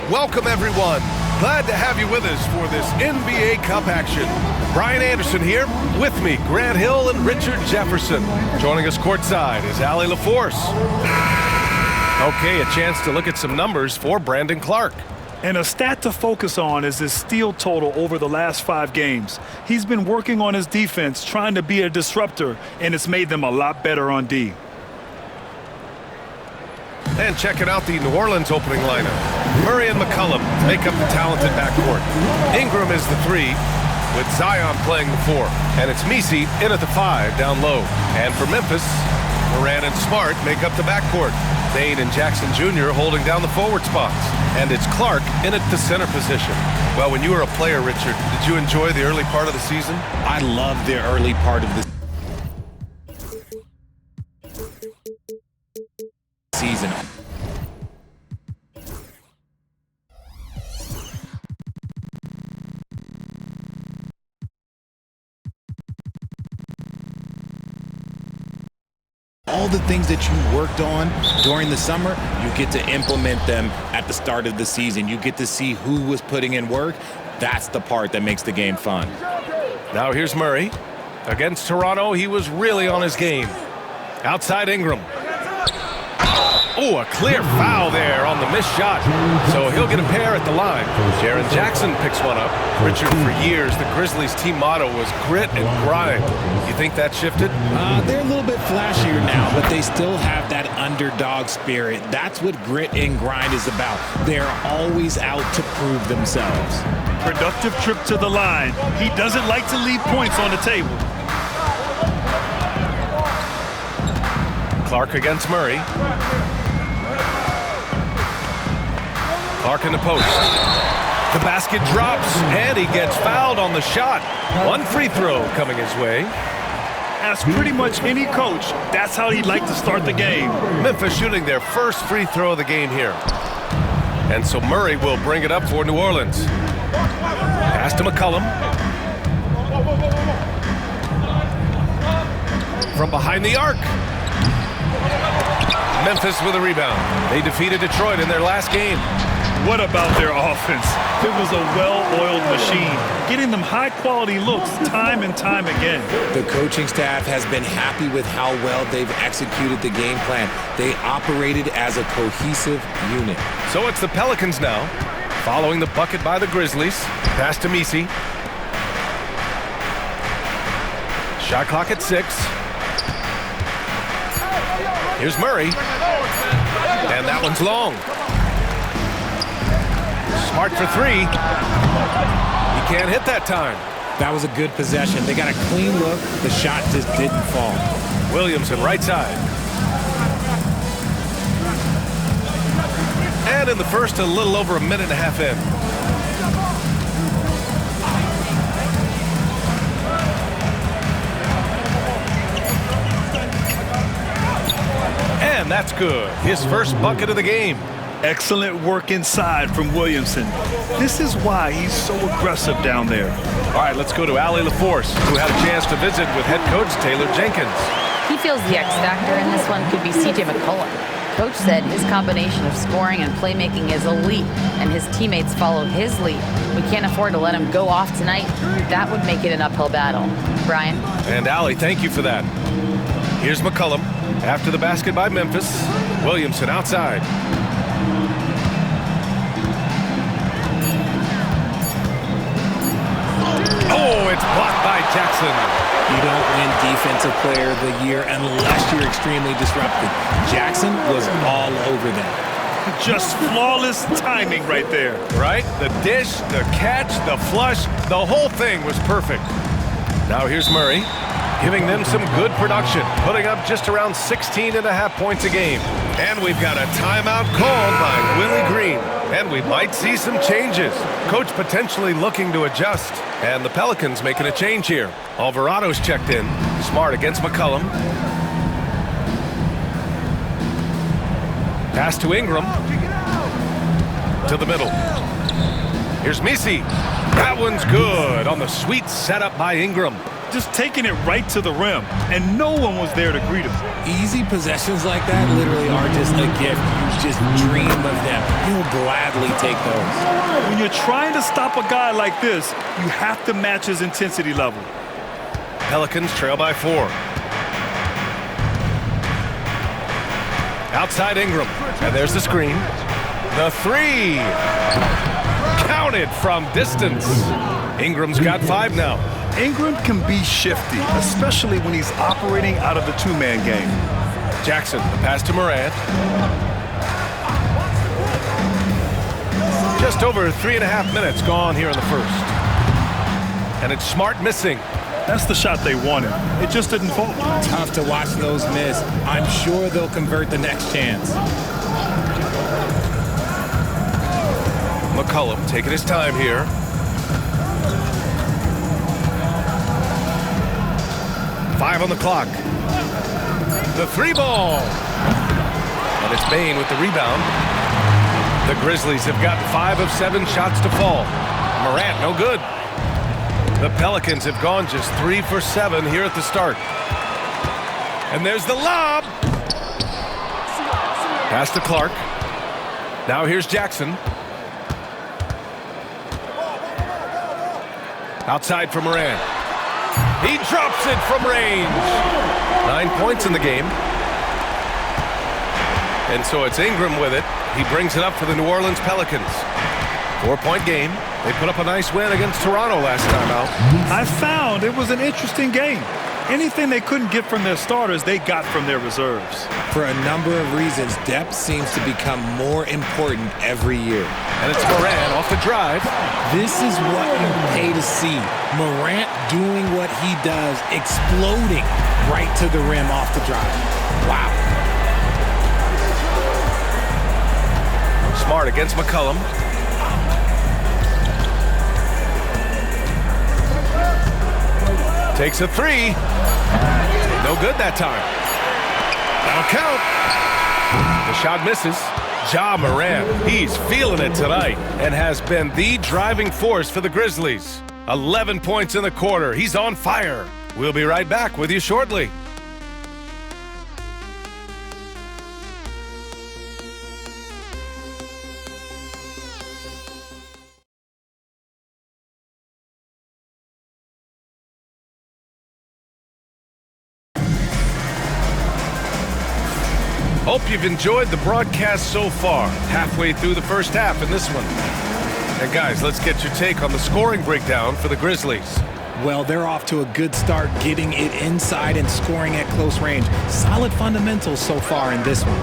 Welcome, everyone. Glad to have you with us for this NBA Cup action. Brian Anderson here. With me, Grant Hill and Richard Jefferson. Joining us courtside is Allie LaForce. Okay, a chance to look at some numbers for Brandon Clark. And a stat to focus on is his steal total over the last 5 games. He's been working on his defense, trying to be a disruptor, and it's made them a lot better on D. And checking out the New Orleans opening lineup. Murray and McCollum make up the talented backcourt. Ingram is the 3, with Zion playing the 4. And it's Messi in at the 5 down low. And for Memphis, Moran and Smart make up the backcourt. Bane and Jackson Jr. holding down the forward spots. And it's Clark in at the center position. Well, when you were a player, Richard, did you enjoy the early part of the season? I love the early part of the season. All the things that you worked on during the summer, you get to implement them at the start of the season. You get to see who was putting in work. That's the part that makes the game fun. Now here's Murray. Against Toronto, he was really on his game. Outside Ingram. Oh, a clear foul there on the missed shot. So he'll get a pair at the line. Jaren Jackson picks one up. Richard, for years, the Grizzlies' team motto was grit and grind. You think that shifted? They're a little bit flashier now, but they still have that underdog spirit. That's what grit and grind is about. They're always out to prove themselves. Productive trip to the line. He doesn't like to leave points on the table. Clark against Murray. Clark in the post. The basket drops, and he gets fouled on the shot. One free throw coming his way. Ask pretty much any coach, that's how he'd like to start the game. Memphis shooting their first free throw of the game here. And so Murray will bring it up for New Orleans. Pass to McCollum. From behind the arc. Memphis with a rebound. They defeated Detroit in their last game. What about their offense? It was a well-oiled machine, getting them high-quality looks time and time again. The coaching staff has been happy with how well they've executed the game plan. They operated as a cohesive unit. So it's the Pelicans now, following the bucket by the Grizzlies. Pass to Messi. Shot clock at 6. Here's Murray. And that one's long. Smart for 3. He can't hit that time. That was a good possession. They got a clean look. The shot just didn't fall. Williamson, right side. And in the first, a little over a minute and a half in. And that's good. His first bucket of the game. Excellent work inside from Williamson. This is why he's so aggressive down there. All right, let's go to Allie LaForce, who had a chance to visit with head coach Taylor Jenkins. He feels the X factor in this one could be C.J. McCollum. Coach said his combination of scoring and playmaking is elite, and his teammates follow his lead. We can't afford to let him go off tonight. That would make it an uphill battle. Brian? And Allie, thank you for that. Here's McCollum. After the basket by Memphis, Williamson outside. Oh, it's blocked by Jackson. You don't win Defensive Player of the Year unless you're extremely disruptive. Jackson was all over that. Just flawless timing right there. Right? The dish, the catch, the flush, the whole thing was perfect. Now here's Murray, giving them some good production, putting up just around 16.5 points a game. And we've got a timeout called by Willie Green. And we might see some changes. Coach potentially looking to adjust. And the Pelicans making a change here. Alvarado's checked in. Smart against McCollum. Pass to Ingram. To the middle. Here's Messi. That one's good on the sweet setup by Ingram. just taking it right to the rim, and no one was there to greet him. Easy possessions like that literally are just a gift. You just dream of them. He'll gladly take those. When you're trying to stop a guy like this, you have to match his intensity level. Pelicans trail by 4. Outside Ingram, and there's the screen. The 3. Counted from distance. Ingram's got 5 now. Ingram can be shifty, especially when he's operating out of the two-man game. Jackson, the pass to Morant. Just over 3.5 minutes gone here in the first. And it's Smart missing. That's the shot they wanted. It just didn't fall. Tough to watch those miss. I'm sure they'll convert the next chance. McCollum taking his time here. Five on the clock. The 3 ball. And it's Bane with the rebound. The Grizzlies have gotten 5 of 7 shots to fall. Morant, no good. The Pelicans have gone just 3 for 7 here at the start. And there's the lob. Pass to Clark. Now here's Jackson. Outside for Morant. He drops it from range. 9 points in the game. And so it's Ingram with it. He brings it up for the New Orleans Pelicans. 4-point game. They put up a nice win against Toronto last time out. I found it was an interesting game. Anything they couldn't get from their starters, they got from their reserves. For a number of reasons, depth seems to become more important every year. And it's Morant off the drive. This is what you pay to see. Morant doing what he does, exploding right to the rim off the drive. Wow. Smart against McCollum. Takes a 3. No good that time. That'll count. The shot misses. Ja Morant, he's feeling it tonight and has been the driving force for the Grizzlies. 11 points in the quarter. He's on fire. We'll be right back with you shortly. Hope you've enjoyed the broadcast so far. Halfway through the first half in this one. And guys, let's get your take on the scoring breakdown for the Grizzlies. Well, they're off to a good start getting it inside and scoring at close range. Solid fundamentals so far in this one.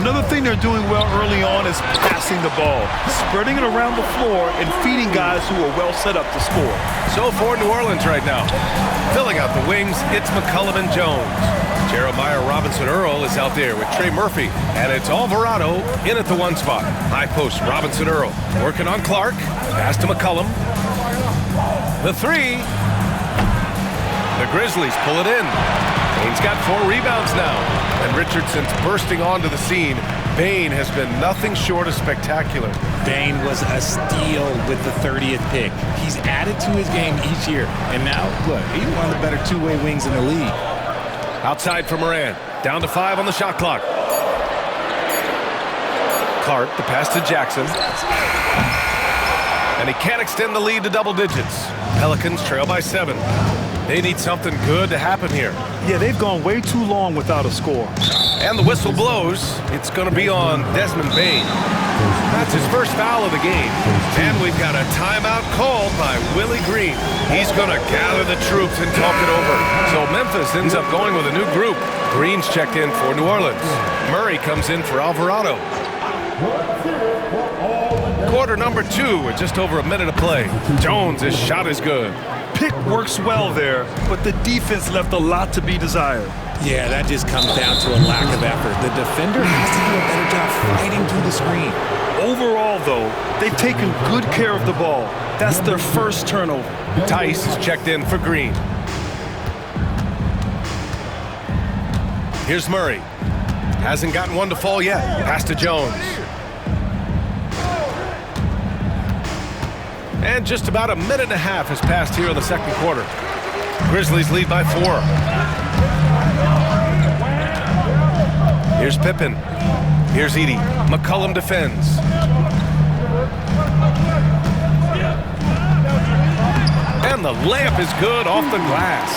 Another thing they're doing well early on is passing the ball, spreading it around the floor and feeding guys who are well set up to score. So for New Orleans right now, filling out the wings, it's McCollum and Jones. Jeremiah Robinson-Earl is out there with Trey Murphy, and it's Alvarado in at the 1 spot. High post, Robinson-Earl working on Clark. Pass to McCollum. The 3. The Grizzlies pull it in. Bane's got 4 rebounds now, and Richardson's bursting onto the scene. Bane has been nothing short of spectacular. Bane was a steal with the 30th pick. He's added to his game each year, and now, look, he's one of the better two-way wings in the league. Outside for Morant. Down to 5 on the shot clock. Clark, the pass to Jackson. And he can't extend the lead to double digits. Pelicans trail by 7. They need something good to happen here. Yeah, they've gone way too long without a score. And the whistle blows. It's going to be on Desmond Bane. That's his first foul of the game. And we've got a timeout called by Willie Green. He's going to gather the troops and talk it over. So Memphis ends up going with a new group. Green's checked in for New Orleans. Murray comes in for Alvarado. Quarter number 2 with just over a minute to play. Jones' shot is good. Pick works well there, but the defense left a lot to be desired. Yeah, that just comes down to a lack of effort. The defender has to do a better job fighting through the screen. Overall, though, they've taken good care of the ball. That's their first turnover. Tice is checked in for Green. Here's Murray. Hasn't gotten one to fall yet. Pass to Jones. And just about a minute and a half has passed here in the second quarter. Grizzlies lead by 4. Here's Pippen. Here's Edey. McCollum defends. And the layup is good off the glass.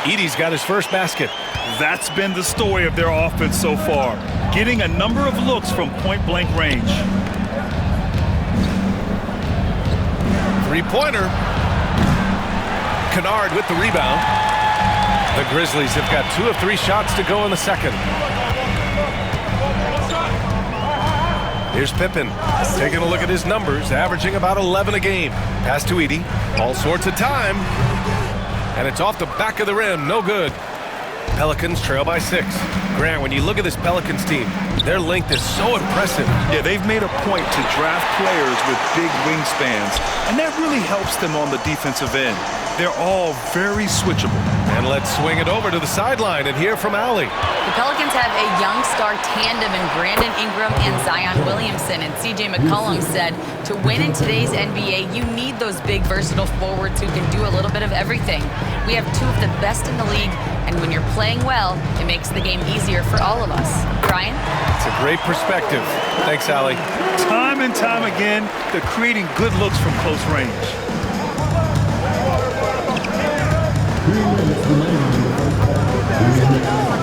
Edey's got his first basket. That's been the story of their offense so far, getting a number of looks from point-blank range. Three-pointer. Kennard with the rebound. The Grizzlies have got 2 of 3 shots to go in the second. Here's Pippen, taking a look at his numbers, averaging about 11 a game. Pass to Edey, all sorts of time. And it's off the back of the rim, no good. Pelicans trail by 6. Grant, when you look at this Pelicans team, their length is so impressive. Yeah, they've made a point to draft players with big wingspans, and that really helps them on the defensive end. They're all very switchable. And let's swing it over to the sideline and hear from Allie. The Pelicans have a young star tandem in Brandon Ingram and Zion Williamson, and CJ McCollum said to win in today's NBA, you need those big, versatile forwards who can do a little bit of everything. We have 2 of the best in the league, and when you're playing well, it makes the game easier for all of us. Brian? It's a great perspective. Thanks, Allie. Time and time again, they're creating good looks from close range.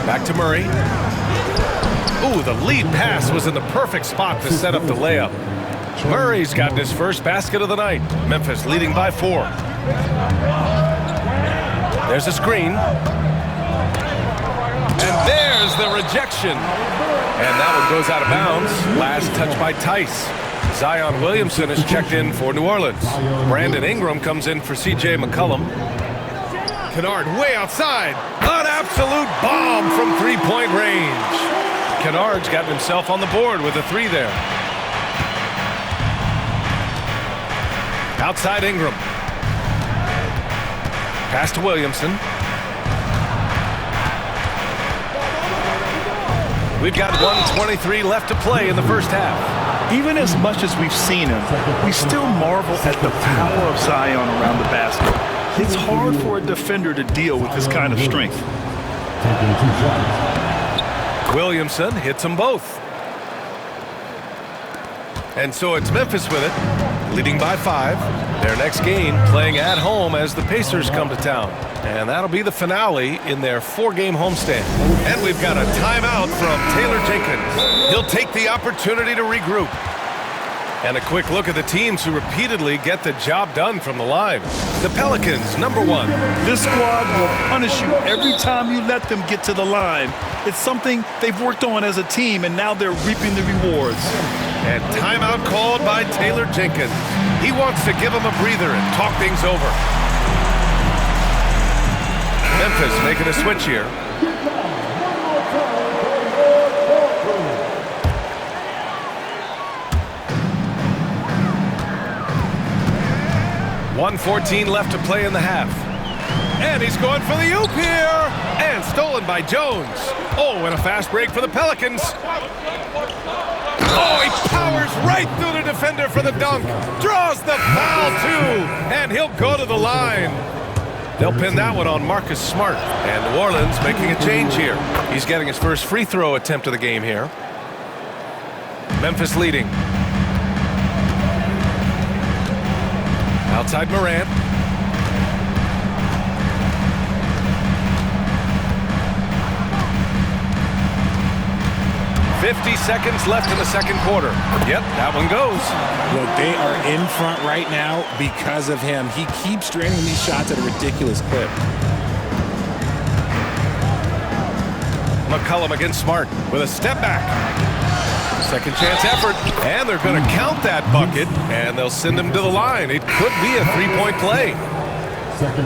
Back to Murray. Ooh, the lead pass was in the perfect spot to set up the layup. Murray's gotten his first basket of the night. Memphis leading by 4. There's a screen. And there's the rejection. And that one goes out of bounds. Last touch by Tice. Zion Williamson is checked in for New Orleans. Brandon Ingram comes in for CJ McCollum. Kennard way outside. An absolute bomb from three-point range. Kennard's gotten himself on the board with a 3 there. Outside Ingram. Pass to Williamson. We've got 1:23 left to play in the first half. Even as much as we've seen him, we still marvel at the power of Zion around the basket. It's hard for a defender to deal with this kind of strength. Williamson hits them both. And so it's Memphis with it, leading by 5. Their next game playing at home as the Pacers come to town. And that'll be the finale in their 4-game homestand. And we've got a timeout from Taylor Jenkins. He'll take the opportunity to regroup. And a quick look at the teams who repeatedly get the job done from the line. The Pelicans, number 1. This squad will punish you every time you let them get to the line. It's something they've worked on as a team, and now they're reaping the rewards. And timeout called by Taylor Jenkins. He wants to give them a breather and talk things over. Memphis making a switch here. .114 left to play in the half. And he's going for the oop here. And stolen by Jones. Oh, and a fast break for the Pelicans. Oh, he powers right through the defender for the dunk. Draws the foul, too. And he'll go to the line. They'll pin that one on Marcus Smart. And New Orleans making a change here. He's getting his first free throw attempt of the game here. Memphis leading. Outside Morant. .50 seconds left in the second quarter. Yep, that one goes. Look, they are in front right now because of him. He keeps draining these shots at a ridiculous clip. McCollum against Smart with a step back. Second chance effort, and they're going to count that bucket, and they'll send him to the line. It could be a three-point play.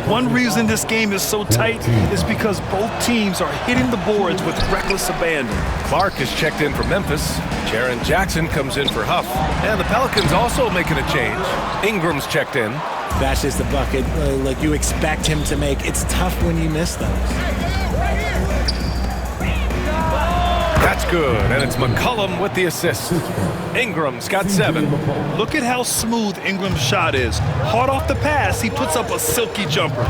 One reason this game is so tight is because both teams are hitting the boards with reckless abandon. Clark is checked in for Memphis. Jaren Jackson comes in for Huff. And the Pelicans also making a change. Ingram's checked in. That's just the bucket like you expect him to make. It's tough when you miss those. That's good, and it's McCollum with the assist. Ingram's got 7. Look at how smooth Ingram's shot is. Hard off the pass, he puts up a silky jumper.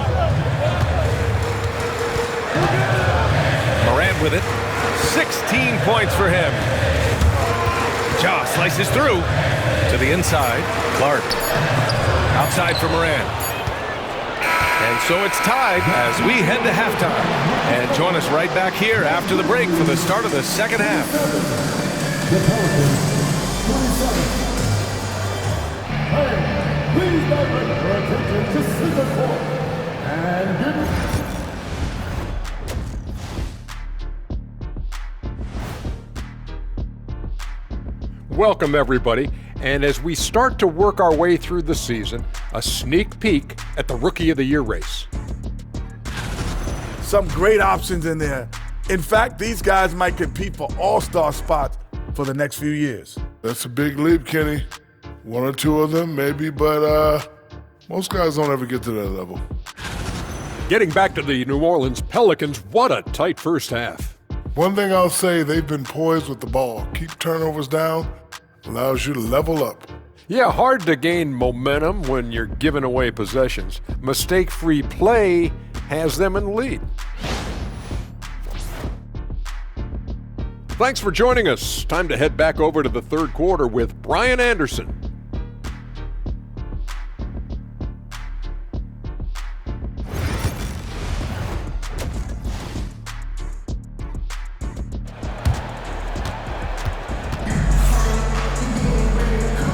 Morant with it. 16 points for him. Ja slices through to the inside. Clark outside for Morant. And so it's tied as we head to halftime. And join us right back here after the break for the start of the second half. The Pelicans, 27. Hey, please direct your attention to center court and give Welcome, everybody. And as we start to work our way through the season, a sneak peek at the Rookie of the Year race. Some great options in there. In fact, these guys might compete for all-star spots for the next few years. That's a big leap, Kenny. One or two of them, maybe, but most guys don't ever get to that level. Getting back to the New Orleans Pelicans, what a tight first half. One thing I'll say, they've been poised with the ball. Keep turnovers down, allows you to level up. Yeah, hard to gain momentum when you're giving away possessions. Mistake-free play has them in the lead. Thanks for joining us. Time to head back over to the third quarter with Brian Anderson.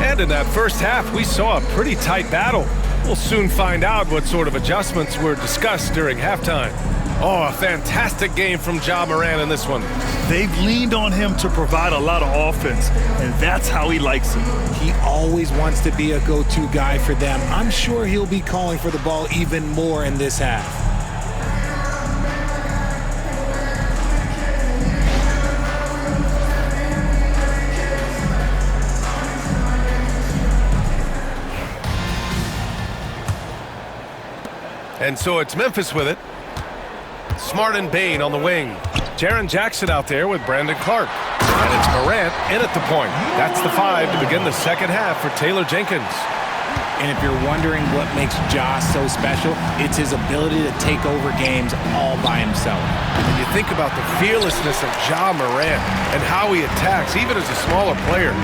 And in that first half, we saw a pretty tight battle. We'll soon find out what sort of adjustments were discussed during halftime. Oh, a fantastic game from Ja Morant in this one. They've leaned on him to provide a lot of offense, and that's how he likes it. He always wants to be a go-to guy for them. I'm sure he'll be calling for the ball even more in this half. And so it's Memphis with it. Smart and Bain on the wing. Jaren Jackson out there with Brandon Clark. And it's Morant in at the point. That's the 5 to begin the second half for Taylor Jenkins. And if you're wondering what makes Ja so special, it's his ability to take over games all by himself. When you think about the fearlessness of Ja Morant and how he attacks, even as a smaller player.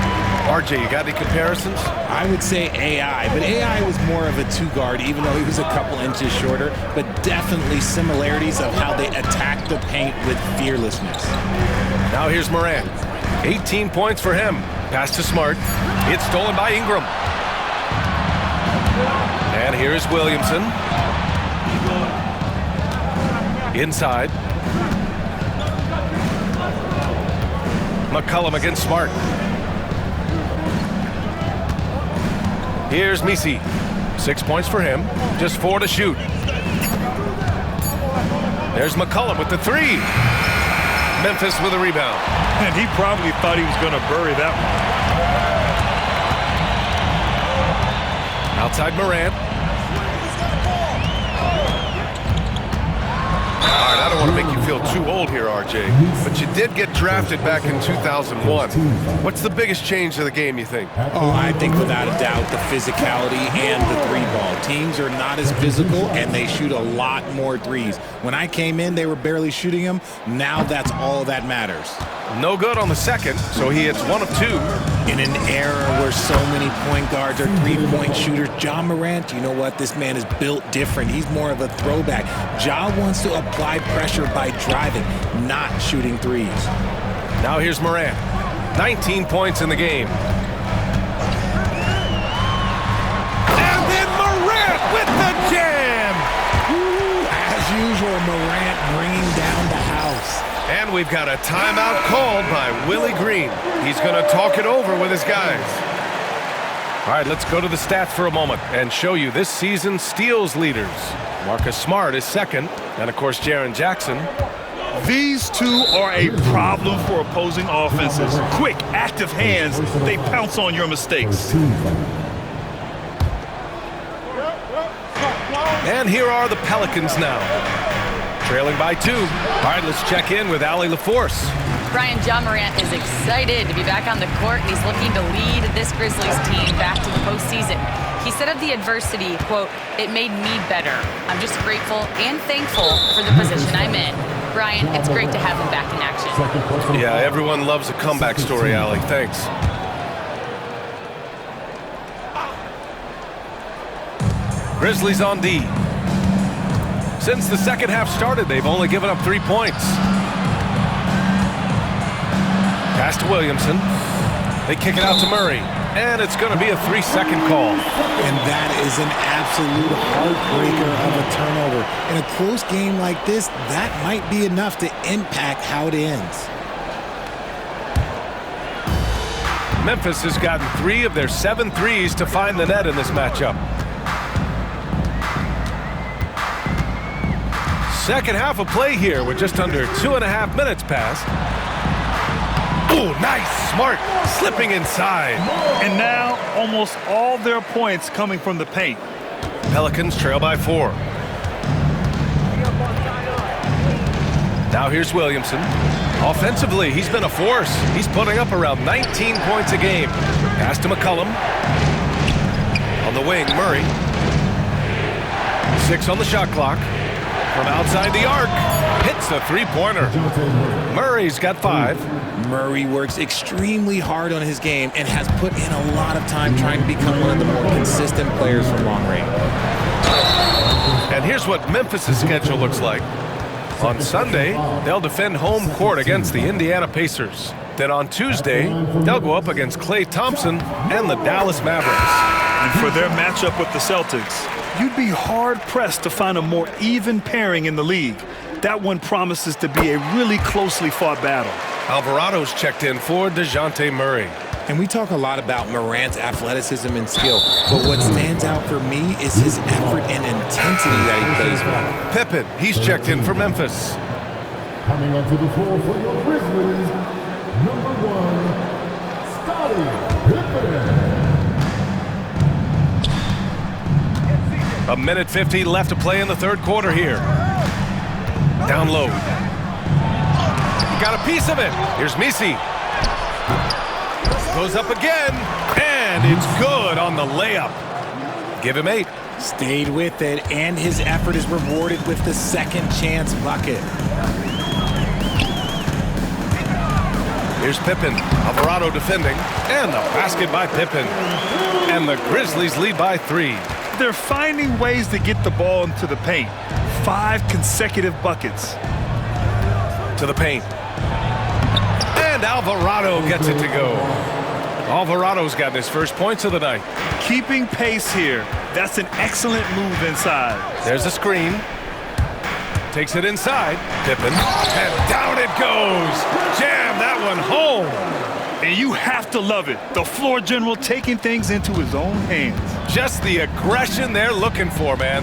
RJ, you got any comparisons? I would say AI, but AI was more of a two-guard, even though he was a couple inches shorter, but definitely similarities of how they attack the paint with fearlessness. Now here's Morant. 18 points for him. Pass to Smart. It's stolen by Ingram. And here's Williamson. Inside. McCollum against Smart. Here's Misi. 6 points for him. Just 4 to shoot. There's McCollum with the 3. Memphis with a rebound. And he probably thought he was going to bury that one. Outside Morant. All right, I don't want to make you feel too old here, RJ, but you did get drafted back in 2001. What's the biggest change to the game, you think? Oh, I think without a doubt the physicality and the three ball. Teams are not as physical and they shoot a lot more threes. When I came in, they were barely shooting them. Now that's all that matters. No good on the second, so he hits 1 of 2. In an era where so many point guards are three-point shooters, Ja Morant, you know what? This man is built different. He's more of a throwback. Ja wants to apply pressure by driving, not shooting threes. Now here's Morant. 19 points in the game. And then Morant with the jam! As usual, Morant bringing down the house. And we've got a timeout called by Willie Green. He's going to talk it over with his guys. All right, let's go to the stats for a moment and show you this season's steals leaders. Marcus Smart is second, and of course Jaren Jackson. These two are a problem for opposing offenses. Quick, active hands, they pounce on your mistakes. And here are the Pelicans now. Trailing by 2. All right, let's check in with Allie LaForce. Brian, Ja Morant is excited to be back on the court, and he's looking to lead this Grizzlies team back to the postseason. He said of the adversity, quote, "It made me better. I'm just grateful and thankful for the position I'm in. Brian. It's great to have him back in action. Yeah, everyone loves a comeback story, Allie. Thanks. Grizzlies on D. Since the second half started, they've only given up 3 points. Pass to Williamson. They kick it out to Murray. And it's going to be a 3-second call. And that is an absolute heartbreaker of a turnover. In a close game like this, that might be enough to impact how it ends. Memphis has gotten 3 of their 7 threes to find the net in this matchup. Second half of play here with just under 2.5 minutes passed. Oh, nice, smart, slipping inside. And now almost all their points coming from the paint. Pelicans trail by 4. Now here's Williamson. Offensively, he's been a force. He's putting up around 19 points a game. Pass to McCollum. On the wing, Murray. 6 on the shot clock. From outside the arc, hits a three-pointer. Murray's got 5. Murray works extremely hard on his game and has put in a lot of time trying to become one of the more consistent players from long range. And here's what Memphis' schedule looks like. On Sunday, they'll defend home court against the Indiana Pacers. Then on Tuesday, they'll go up against Klay Thompson and the Dallas Mavericks. And for their matchup with the Celtics, you'd be hard-pressed to find a more even pairing in the league. That one promises to be a really closely fought battle. Alvarado's checked in for DeJounte Murray. And we talk a lot about Morant's athleticism and skill, but what stands out for me is his effort and intensity that he plays with. Pippen, he's checked in for Memphis. Coming onto the floor for your Grizzlies, number 1, Scottie Pippen. A minute 50 left to play in the third quarter here. Down low. Got a piece of it. Here's Misi. Goes up again, and it's good on the layup. Give him 8. Stayed with it, and his effort is rewarded with the second chance bucket. Here's Pippen. Alvarado defending, and the basket by Pippen. And the Grizzlies lead by 3. They're finding ways to get the ball into the paint. 5 consecutive buckets. To the paint. And Alvarado gets it to go. Alvarado's got his first points of the night. Keeping pace here. That's an excellent move inside. There's a screen. Takes it inside. Pippen. And down it goes. Jam that one home. And you have to love it. The floor general taking things into his own hands. Just the aggression they're looking for, man.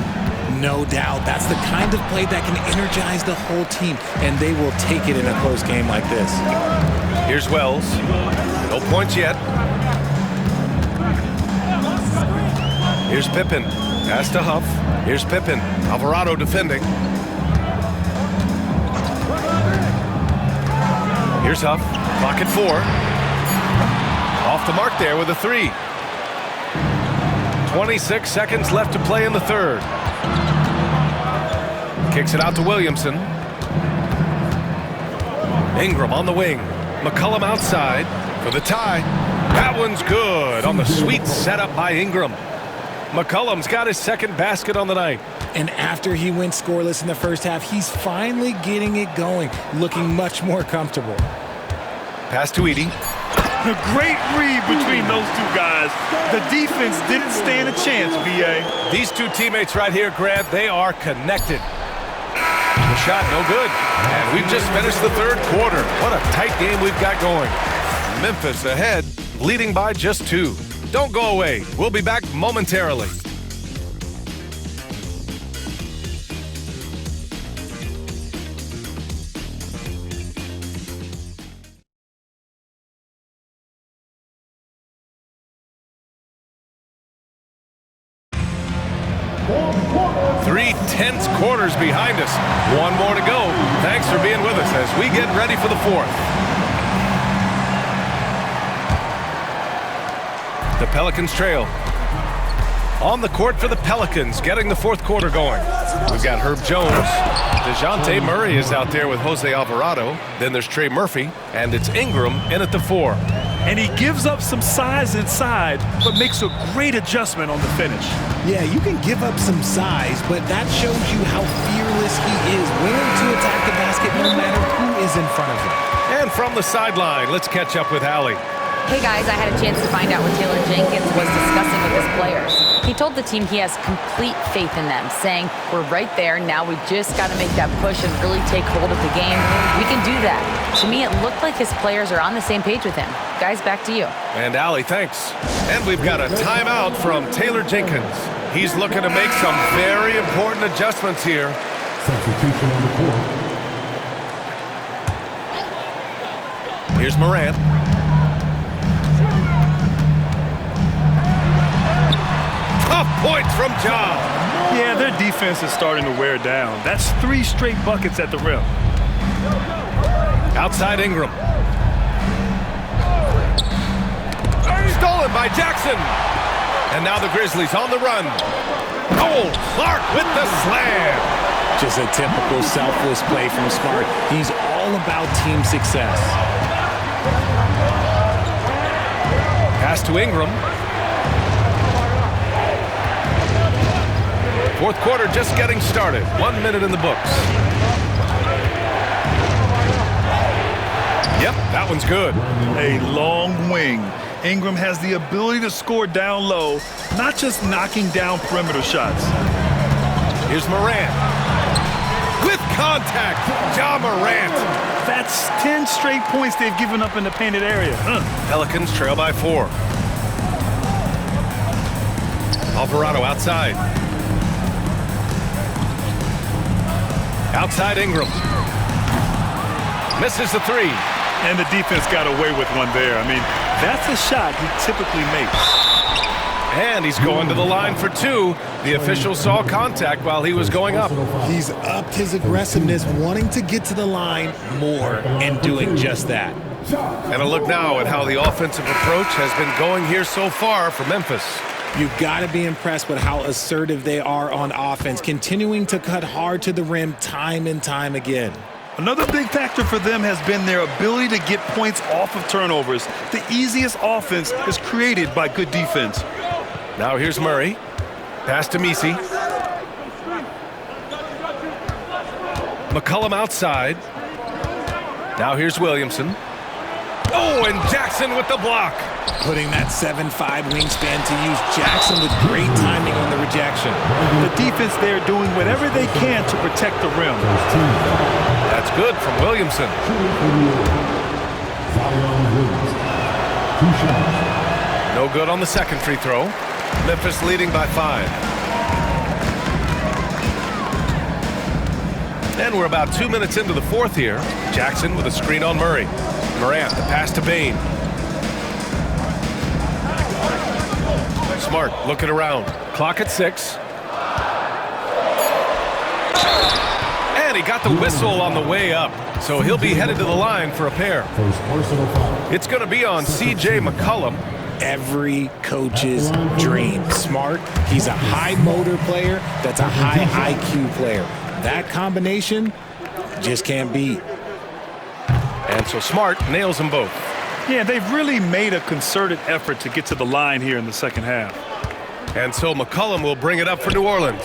No doubt. That's the kind of play that can energize the whole team, and they will take it in a close game like this. Here's Wells. No points yet. Here's Pippen. Pass to Huff. Here's Pippen. Alvarado defending. Here's Huff. Clock at 4. Off the mark there with a 3. 26 seconds left to play in the third. Kicks it out to Williamson. Ingram on the wing. McCollum outside for the tie. That one's good on the sweet setup by Ingram. McCollum's got his second basket on the night. And after he went scoreless in the first half, he's finally getting it going, looking much more comfortable. Pass to Edey. A great read between those two guys. The defense didn't stand a chance, B.A. These two teammates right here, Grant, they are connected. The shot, no good. And we've just finished the third quarter. What a tight game we've got going. Memphis ahead, leading by just 2. Don't go away. We'll be back momentarily. Three tense quarters behind us. One more to go. Thanks for being with us as we get ready for the fourth. The Pelicans trail. On the court for the Pelicans, getting the fourth quarter going. We've got Herb Jones. DeJounte Murray is out there with Jose Alvarado. Then there's Trey Murphy, and it's Ingram in at the 4. And he gives up some size inside, but makes a great adjustment on the finish. Yeah, you can give up some size, but that shows you how fearless he is, willing to attack the basket no matter who is in front of him. And from the sideline, let's catch up with Allie. Hey guys, I had a chance to find out what Taylor Jenkins was discussing with his players. He told the team he has complete faith in them, saying, we're right there, now we just got to make that push and really take hold of the game. We can do that. To me, it looked like his players are on the same page with him. Guys, back to you. And Allie, thanks. And we've got a timeout from Taylor Jenkins. He's looking to make some very important adjustments here. Substitution on the court. Here's Morant. Tough points from Ja. Yeah, their defense is starting to wear down. That's 3 straight buckets at the rim. Outside Ingram. Stolen by Jackson. And now the Grizzlies on the run. Oh, Clark with the slam. Just a typical selfless play from Smart. He's all about team success. Pass to Ingram. Fourth quarter just getting started. 1 minute in the books. Yep, that one's good. A long wing. Ingram has the ability to score down low, not just knocking down perimeter shots. Here's Morant. With contact, Ja Morant. That's 10 straight points they've given up in the painted area. Pelicans trail by 4. Alvarado outside. Outside Ingram. Misses the 3. And the defense got away with one there. I mean, that's a shot he typically makes. And he's going to the line for 2. The official saw contact while he was going up. He's upped his aggressiveness, wanting to get to the line more and doing just that. And a look now at how the offensive approach has been going here so far for Memphis. You've got to be impressed with how assertive they are on offense, continuing to cut hard to the rim time and time again. Another big factor for them has been their ability to get points off of turnovers. The easiest offense is created by good defense. Now here's Murray. Pass to Misi. McCollum outside. Now here's Williamson. Oh, and Jackson with the block. Putting that 7'5" wingspan to use. Jackson with great timing on the rejection. The defense there doing whatever they can to protect the rim. That's good from Williamson. No good on the second free throw. Memphis leading by 5. And we're about 2 minutes into the fourth here. Jackson with a screen on Murray. Morant, the pass to Bain. Smart looking around. Clock at 6. And he got the whistle on the way up. So he'll be headed to the line for a pair. It's going to be on C.J. McCollum. Every coach's dream. Smart, he's a high motor player that's a high IQ player. That combination just can't beat. And so Smart nails them both. Yeah, they've really made a concerted effort to get to the line here in the second half. And so McCollum will bring it up for New Orleans.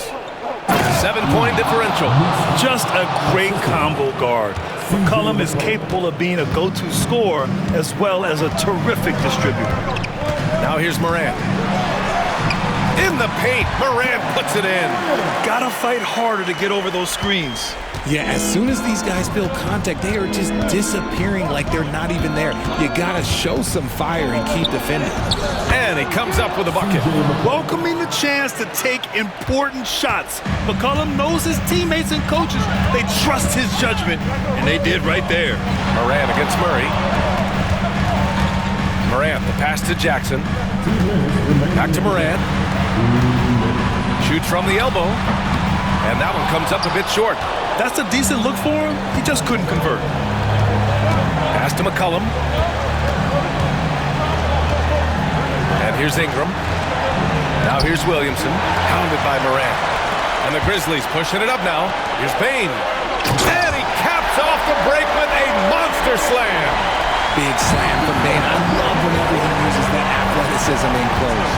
7-point differential. Just a great combo guard. McCollum is capable of being a go-to scorer as well as a terrific distributor. Now here's Morant. In the paint, Morant puts it in. Gotta fight harder to get over those screens. Yeah, as soon as these guys feel contact, they are just disappearing like they're not even there. You gotta show some fire and keep defending. And he comes up with a bucket. Welcoming the chance to take important shots. McCollum knows his teammates and coaches. They trust his judgment, and they did right there. Morant against Murray. Morant, the pass to Jackson. Back to Morant. Shoots from the elbow. And that one comes up a bit short. That's a decent look for him. He just couldn't convert. Pass to McCollum. And here's Ingram. Now Now here's Williamson, pounded by Morant. And the Grizzlies pushing it up now. Here's Bain. And he caps off the break with a monster slam. Big slam from Bain. I love whenever he uses that athleticism in close.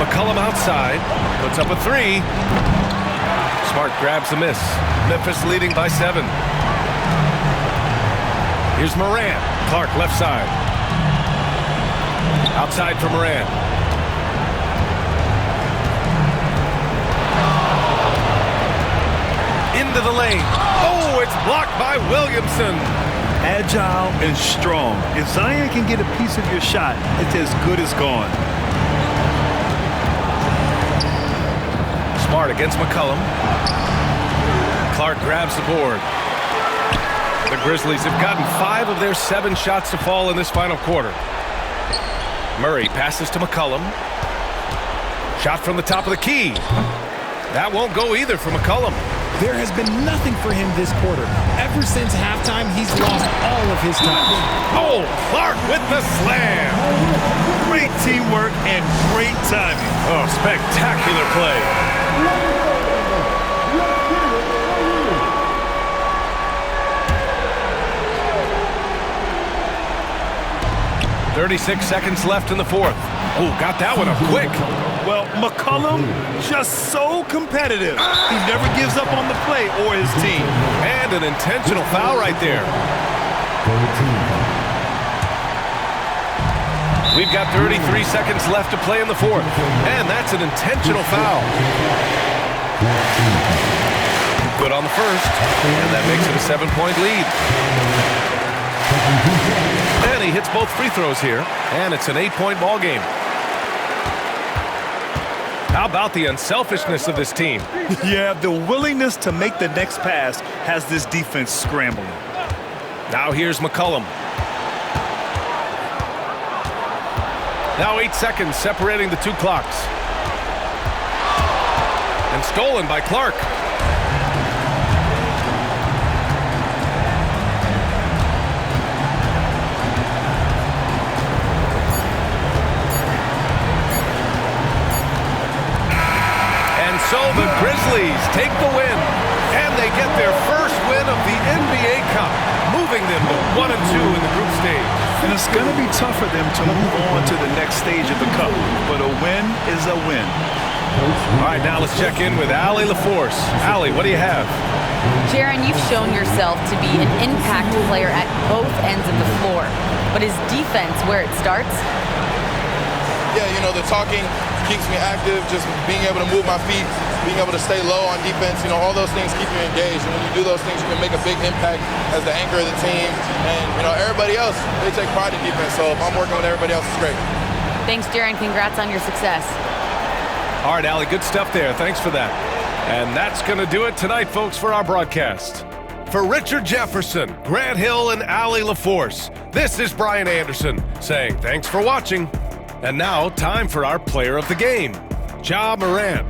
McCollum outside, puts up a three. Smart grabs the miss. Memphis leading by 7. Here's Morant. Clark left side. Outside for Morant. Into the lane. Oh, it's blocked by Williamson. Agile and strong. If Zion can get a piece of your shot, it's as good as gone. Smart against McCollum. Clark grabs the board. The Grizzlies have gotten 5 of their 7 shots to fall in this final quarter. Murray passes to McCollum. Shot from the top of the key. That won't go either for McCollum. There has been nothing for him this quarter. Ever since halftime, he's lost all of his touch. Oh, Clark with the slam. Great teamwork and great timing. Oh, spectacular play. .36 seconds left in the fourth. Oh, got that one up quick. Well, McCollum, just so competitive. He never gives up on the play or his team. And an intentional foul right there. We've got 33 seconds left to play in the fourth. And that's an intentional foul. Good on the first. And that makes it a 7-point lead. And he hits both free throws here. And it's an 8-point ball game. How about the unselfishness of this team? Yeah, the willingness to make the next pass has this defense scrambling. Now here's McCollum. Now 8 seconds separating the 2 clocks. And stolen by Clark. So the Grizzlies take the win, and they get their first win of the NBA Cup, moving them to 1-2 in the group stage. And it's going to be tough for them to move on to the next stage of the Cup, but a win is a win. All right, now let's check in with Allie LaForce. Allie, what do you have? Jaron, you've shown yourself to be an impact player at both ends of the floor, but is defense where it starts? Yeah, you know, the talking keeps me active, just being able to move my feet, being able to stay low on defense, you know, all those things keep you engaged. And when you do those things, you can make a big impact as the anchor of the team. And, you know, everybody else, they take pride in defense. So if I'm working with everybody else, it's great. Thanks, Jaron. Congrats on your success. All right, Allie, good stuff there. Thanks for that. And that's going to do it tonight, folks, for our broadcast. For Richard Jefferson, Grant Hill, and Allie LaForce, this is Brian Anderson saying thanks for watching. And now, time for our player of the game, Ja Morant.